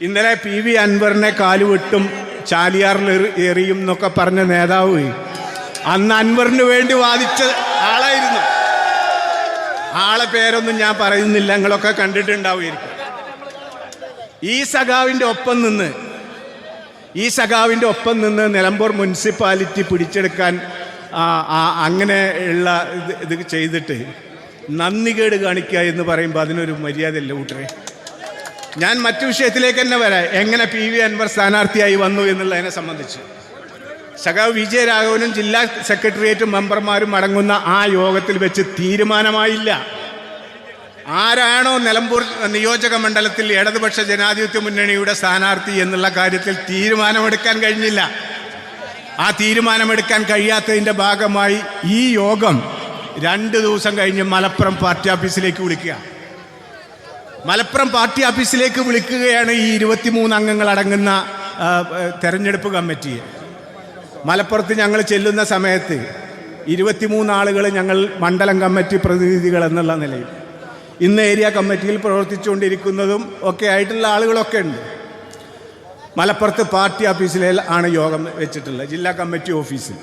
ഇന്നലെ PV അൻവറിനെ കാലുവെട്ടും ചാലിയാറിൽ എറിയും എന്നൊക്കെ പറഞ്ഞ നേതാവ് അന്ന് അൻവറിന് വേണ്ടി വാദിച്ച ആളായിരുന്നു. ആളെ പേരൊന്നും ഞാൻ പറയുന്നില്ല, നിങ്ങളൊക്കെ കണ്ടിട്ടുണ്ടാവുമായിരിക്കും. ഈ സഖാവിൻ്റെ ഒപ്പം നിന്ന് നിലമ്പൂർ മുനിസിപ്പാലിറ്റി പിടിച്ചെടുക്കാൻ അങ്ങനെ ഉള്ള ഇത് ചെയ്തിട്ട് നന്ദികേട് കാണിക്കുക എന്ന് പറയുമ്പോൾ അതിനൊരു മര്യാദയില്ല കൂട്ടരെ. ഞാൻ മറ്റു വിഷയത്തിലേക്ക് തന്നെ വരാം. എങ്ങനെ PV അൻവർ സ്ഥാനാർത്ഥിയായി വന്നു എന്നുള്ളതിനെ സംബന്ധിച്ച് സഖാവ് വിജയരാഘവനും ജില്ലാ സെക്രട്ടേറിയറ്റ് മെമ്പർമാരും അടങ്ങുന്ന ആ യോഗത്തിൽ വെച്ച് തീരുമാനമായില്ല. ആരാണോ നിലമ്പൂർ നിയോജക മണ്ഡലത്തിൽ ഇടതുപക്ഷ ജനാധിപത്യ മുന്നണിയുടെ സ്ഥാനാർത്ഥി എന്നുള്ള കാര്യത്തിൽ തീരുമാനമെടുക്കാൻ കഴിഞ്ഞില്ല. ആ തീരുമാനമെടുക്കാൻ കഴിയാത്തതിൻ്റെ ഭാഗമായി ഈ യോഗം 2 ദിവസം കഴിഞ്ഞ് മലപ്പുറം പാർട്ടി ഓഫീസിലേക്ക് വിളിക്കുക. മലപ്പുറം പാർട്ടി ഓഫീസിലേക്ക് വിളിക്കുകയാണ് ഈ 23 അംഗങ്ങൾ അടങ്ങുന്ന തെരഞ്ഞെടുപ്പ് കമ്മിറ്റി. മലപ്പുറത്ത് ഞങ്ങൾ ചെല്ലുന്ന സമയത്ത് 23 ആളുകൾ ഞങ്ങൾ മണ്ഡലം കമ്മിറ്റി പ്രതിനിധികൾ എന്നുള്ള നിലയിൽ, ഇന്ന് ഏരിയ കമ്മിറ്റിയിൽ പ്രവർത്തിച്ചുകൊണ്ടിരിക്കുന്നതും ഒക്കെ ആയിട്ടുള്ള ആളുകളൊക്കെ ഉണ്ട്. മലപ്പുറത്ത് പാർട്ടി ഓഫീസിലാണ് യോഗം വെച്ചിട്ടുള്ളത്, ജില്ലാ കമ്മിറ്റി ഓഫീസിൽ.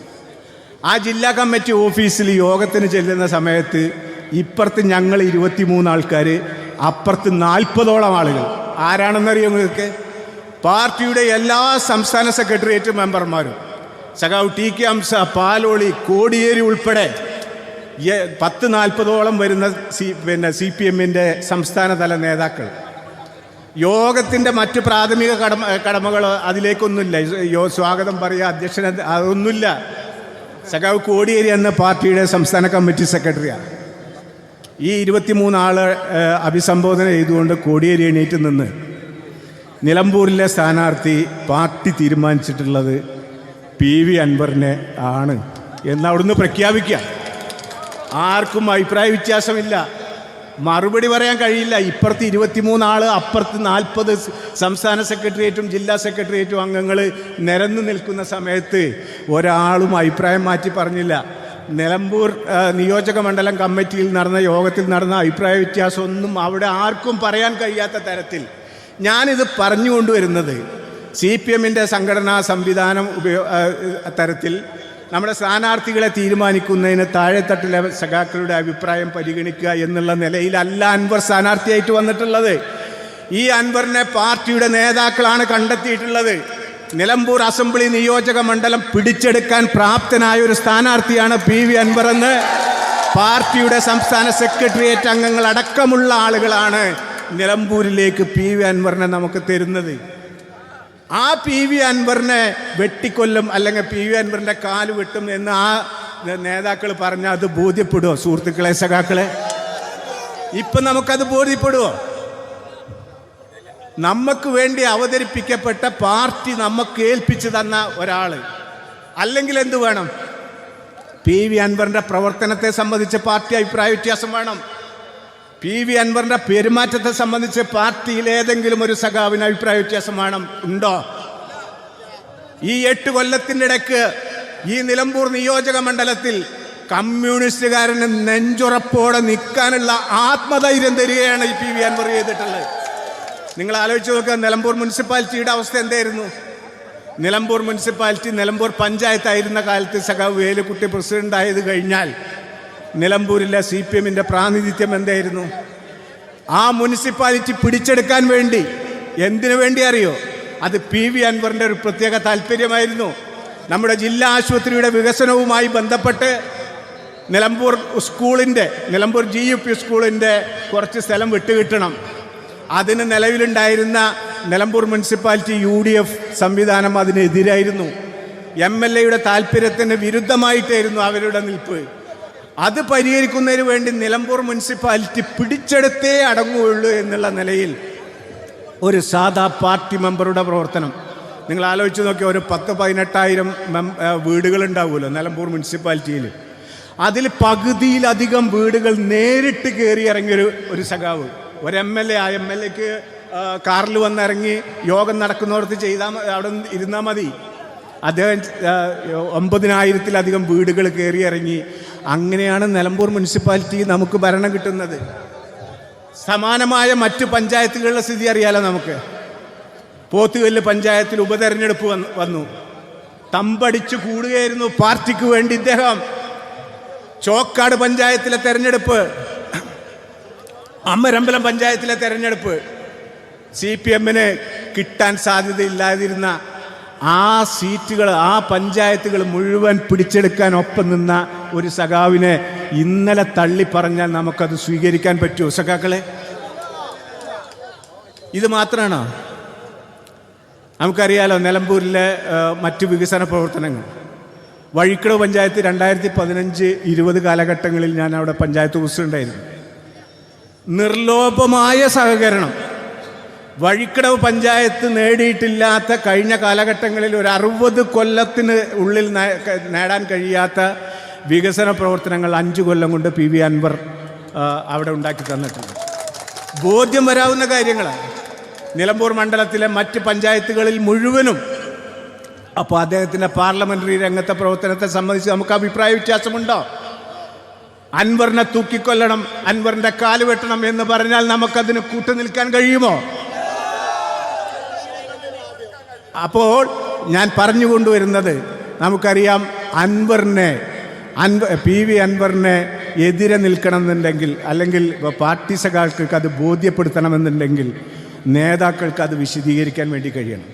ആ ജില്ലാ കമ്മിറ്റി ഓഫീസിൽ യോഗത്തിന് ചെല്ലുന്ന സമയത്ത് ഇപ്പുറത്ത് ഞങ്ങൾ 23 ആൾക്കാർ, അപ്പുറത്ത് 40ഓളം ആളുകൾ. ആരാണെന്നറിയോ നിങ്ങൾക്ക്? പാർട്ടിയുടെ എല്ലാ സംസ്ഥാന സെക്രട്ടേറിയറ്റ് മെമ്പർമാരും, സഖാവ് TK ഹംസ, പാലോളി, കോടിയേരി ഉൾപ്പെടെ 10-40ഓളം വരുന്ന CPM-ൻ്റെ സംസ്ഥാനതല നേതാക്കൾ. യോഗത്തിൻ്റെ മറ്റ് പ്രാഥമിക കടമകൾ അതിലേക്കൊന്നുമില്ല. സ്വാഗതം പറയുക, അധ്യക്ഷന, അതൊന്നുമില്ല. സഖാവ് കോടിയേരി എന്ന പാർട്ടിയുടെ സംസ്ഥാന കമ്മിറ്റി സെക്രട്ടറിയാണ്. ഈ 23 ആളെ അഭിസംബോധന ചെയ്തുകൊണ്ട് കോടിയേരി എണീറ്റ് നിന്ന് നിലമ്പൂരിലെ സ്ഥാനാർത്ഥി പാർട്ടി തീരുമാനിച്ചിട്ടുള്ളത് PV അൻവറിനെ ആണ് എന്ന് അവിടുന്ന് പ്രഖ്യാപിക്കുക. ആർക്കും അഭിപ്രായ വ്യത്യാസമില്ല, മറുപടി പറയാൻ കഴിയില്ല. ഇപ്പുറത്ത് 23 ആൾ, അപ്പുറത്ത് 40 സംസ്ഥാന സെക്രട്ടേറിയറ്റും ജില്ലാ സെക്രട്ടേറിയറ്റും അംഗങ്ങൾ നിരന്നു നിൽക്കുന്ന സമയത്ത് ഒരാളും അഭിപ്രായം മാറ്റി പറഞ്ഞില്ല. നിലമ്പൂർ നിയോജക മണ്ഡലം കമ്മിറ്റിയിൽ നടന്ന യോഗത്തിൽ നടന്ന അഭിപ്രായ വ്യത്യാസമൊന്നും അവിടെ ആർക്കും പറയാൻ കഴിയാത്ത തരത്തിൽ ഞാനിത് പറഞ്ഞുകൊണ്ടുവരുന്നത് CPM-ൻ്റെ സംഘടനാ സംവിധാനം തരത്തിൽ നമ്മുടെ സ്ഥാനാർത്ഥികളെ തീരുമാനിക്കുന്നതിന് താഴെത്തട്ടിലെ സഖാക്കളുടെ അഭിപ്രായം പരിഗണിക്കുക എന്നുള്ള നിലയിലല്ല അൻവർ സ്ഥാനാർത്ഥിയായിട്ട് വന്നിട്ടുള്ളത്. ഈ അൻവറിനെ പാർട്ടിയുടെ നേതാക്കളാണ് കണ്ടെത്തിയിട്ടുള്ളത്. നിലമ്പൂർ അസംബ്ലി നിയോജക മണ്ഡലം പിടിച്ചെടുക്കാൻ പ്രാപ്തനായ ഒരു സ്ഥാനാർത്ഥിയാണ് PV അൻവർ എന്ന് പാർട്ടിയുടെ സംസ്ഥാന സെക്രട്ടേറിയറ്റ് അംഗങ്ങൾ അടക്കമുള്ള ആളുകളാണ് നിലമ്പൂരിലേക്ക് PV അൻവറിനെ നമുക്ക് തരുന്നത്. ആ PV അൻവറിനെ വെട്ടിക്കൊല്ലും, അല്ലെങ്കിൽ PV അൻവറിൻ്റെ കാല് വെട്ടും എന്ന് ആ നേതാക്കൾ പറഞ്ഞാൽ അത് ബോധ്യപ്പെടുമോ സുഹൃത്തുക്കളെ, സഖാക്കളെ? ഇപ്പം നമുക്കത് ബോധ്യപ്പെടുമോ? നമുക്ക് വേണ്ടി അവതരിപ്പിക്കപ്പെട്ട പാർട്ടി നമുക്ക് ഏൽപ്പിച്ചു തന്ന ഒരാൾ, അല്ലെങ്കിൽ എന്ത് വേണം? PV അൻവറിൻ്റെ പ്രവർത്തനത്തെ സംബന്ധിച്ച് പാർട്ടി അഭിപ്രായ വ്യത്യാസം വേണം. PV അൻവറിൻ്റെ പെരുമാറ്റത്തെ സംബന്ധിച്ച് പാർട്ടിയിൽ ഏതെങ്കിലും ഒരു സഖാവിന് അഭിപ്രായ വ്യത്യാസം വേണം? ഉണ്ടോ? ഈ 8 കൊല്ലത്തിൻ്റെ ഇടയ്ക്ക് ഈ നിലമ്പൂർ നിയോജക മണ്ഡലത്തിൽ കമ്മ്യൂണിസ്റ്റുകാരന് നെഞ്ചുറപ്പോടെ നിൽക്കാനുള്ള ആത്മധൈര്യം തരികയാണ് ഈ PV അൻവർ ചെയ്തിട്ടുള്ളത്. നിങ്ങൾ ആലോചിച്ച് നോക്കുക, നിലമ്പൂർ മുനിസിപ്പാലിറ്റിയുടെ അവസ്ഥ എന്തായിരുന്നു? നിലമ്പൂർ മുനിസിപ്പാലിറ്റി നിലമ്പൂർ പഞ്ചായത്തായിരുന്ന കാലത്ത് സഖാവ് വേലുക്കുട്ടി പ്രസിഡന്റ് ആയത് കഴിഞ്ഞാൽ നിലമ്പൂരിലെ CPM-ൻ്റെ പ്രാതിനിധ്യം എന്തായിരുന്നു? ആ മുനിസിപ്പാലിറ്റി പിടിച്ചെടുക്കാൻ വേണ്ടി, എന്തിനു വേണ്ടി അറിയോ? അത് PV അൻവറിൻ്റെ ഒരു പ്രത്യേക താല്പര്യമായിരുന്നു. നമ്മുടെ ജില്ലാ ആശുപത്രിയുടെ വികസനവുമായി ബന്ധപ്പെട്ട് നിലമ്പൂർ GUP സ്കൂളിൻ്റെ കുറച്ച് സ്ഥലം വിട്ടുകിട്ടണം. അതിന് നിലവിലുണ്ടായിരുന്ന നിലമ്പൂർ മുനിസിപ്പാലിറ്റി UDF സംവിധാനം അതിനെതിരായിരുന്നു. MLA-യുടെ താല്പര്യത്തിന് വിരുദ്ധമായിട്ടായിരുന്നു അവരുടെ നിൽപ്പ്. അത് പരിഹരിക്കുന്നതിന് വേണ്ടി നിലമ്പൂർ മുനിസിപ്പാലിറ്റി പിടിച്ചെടുത്തേ അടങ്ങുകയുള്ളൂ എന്നുള്ള നിലയിൽ ഒരു സാധാ പാർട്ടി മെമ്പറുടെ പ്രവർത്തനം നിങ്ങൾ ആലോചിച്ച് നോക്കിയാൽ, ഒരു 10-18,000 വീടുകളുണ്ടാവുമല്ലോ നിലമ്പൂർ മുനിസിപ്പാലിറ്റിയിൽ. അതിൽ പകുതിയിലധികം വീടുകൾ നേരിട്ട് കയറി ഇറങ്ങിയൊരു സഖാവ്, ഒരു MLA. ആ MLA-ക്ക് കാറിൽ വന്നിറങ്ങി യോഗം നടക്കുന്നിടത്ത് അവിടെ ഇരുന്നാൽ മതി. അദ്ദേഹം 9,000-ലധികം വീടുകൾ കയറി ഇറങ്ങി. അങ്ങനെയാണ് നിലമ്പൂർ മുനിസിപ്പാലിറ്റി നമുക്ക് ഭരണം കിട്ടുന്നത്. സമാനമായ മറ്റു പഞ്ചായത്തുകളുടെ സ്ഥിതി അറിയാലോ നമുക്ക്. പോത്തുകല്ല് പഞ്ചായത്തിൽ ഉപതെരഞ്ഞെടുപ്പ് വന്നു. തമ്പടിച്ചു കൂടുകയായിരുന്നു പാർട്ടിക്ക് വേണ്ടി ഇദ്ദേഹം. ചോക്കാട് പഞ്ചായത്തിലെ തെരഞ്ഞെടുപ്പ്, അമ്മരമ്പലം പഞ്ചായത്തിലെ തെരഞ്ഞെടുപ്പ്, CPM-ന് കിട്ടാൻ സാധ്യതയില്ലാതിരുന്ന ആ സീറ്റുകൾ, ആ പഞ്ചായത്തുകൾ മുഴുവൻ പിടിച്ചെടുക്കാൻ ഒപ്പം നിന്ന ഒരു സഖാവിനെ ഇന്നലെ തള്ളി പറഞ്ഞാൽ നമുക്കത് സ്വീകരിക്കാൻ പറ്റുമോ സഖാക്കളെ? ഇത് മാത്രമാണോ? നമുക്കറിയാലോ നിലമ്പൂരിലെ മറ്റ് വികസന പ്രവർത്തനങ്ങൾ. വഴിക്കടവ് പഞ്ചായത്ത് 2015-20 കാലഘട്ടങ്ങളിൽ ഞാൻ അവിടെ പഞ്ചായത്ത് പ്രസിഡന്റായിരുന്നു. നിർലോഭമായ സഹകരണം വഴിക്കടവ് പഞ്ചായത്ത് നേടിയിട്ടില്ലാത്ത, കഴിഞ്ഞ കാലഘട്ടങ്ങളിൽ ഒരു 60 കൊല്ലത്തിന് ഉള്ളിൽ നേടാൻ കഴിയാത്ത വികസന പ്രവർത്തനങ്ങൾ 5 കൊല്ലം കൊണ്ട് PV അൻവർ അവിടെ ഉണ്ടാക്കി തന്നിട്ടുണ്ട്. ബോധ്യം വരാവുന്ന കാര്യങ്ങളാണ്. നിലമ്പൂർ മണ്ഡലത്തിലെ മറ്റ് പഞ്ചായത്തുകളിൽ മുഴുവനും. അപ്പോൾ അദ്ദേഹത്തിൻ്റെ പാർലമെൻ്ററി രംഗത്തെ പ്രവർത്തനത്തെ സംബന്ധിച്ച് നമുക്ക് അഭിപ്രായ വ്യത്യാസമുണ്ടോ? അൻവറിനെ തൂക്കിക്കൊല്ലണം, അൻവറിൻ്റെ കാല് വെട്ടണം എന്ന് പറഞ്ഞാൽ നമുക്കതിന് കൂട്ടുനിൽക്കാൻ കഴിയുമോ? അപ്പോൾ ഞാൻ പറഞ്ഞുകൊണ്ടുവരുന്നത്, നമുക്കറിയാം PV അൻവറിനെ എതിരെ നിൽക്കണമെന്നുണ്ടെങ്കിൽ, അല്ലെങ്കിൽ പാർട്ടി സഖാക്കൾക്ക് അത് ബോധ്യപ്പെടുത്തണമെന്നുണ്ടെങ്കിൽ നേതാക്കൾക്ക് അത് വിശദീകരിക്കാൻ വേണ്ടി കഴിയണം.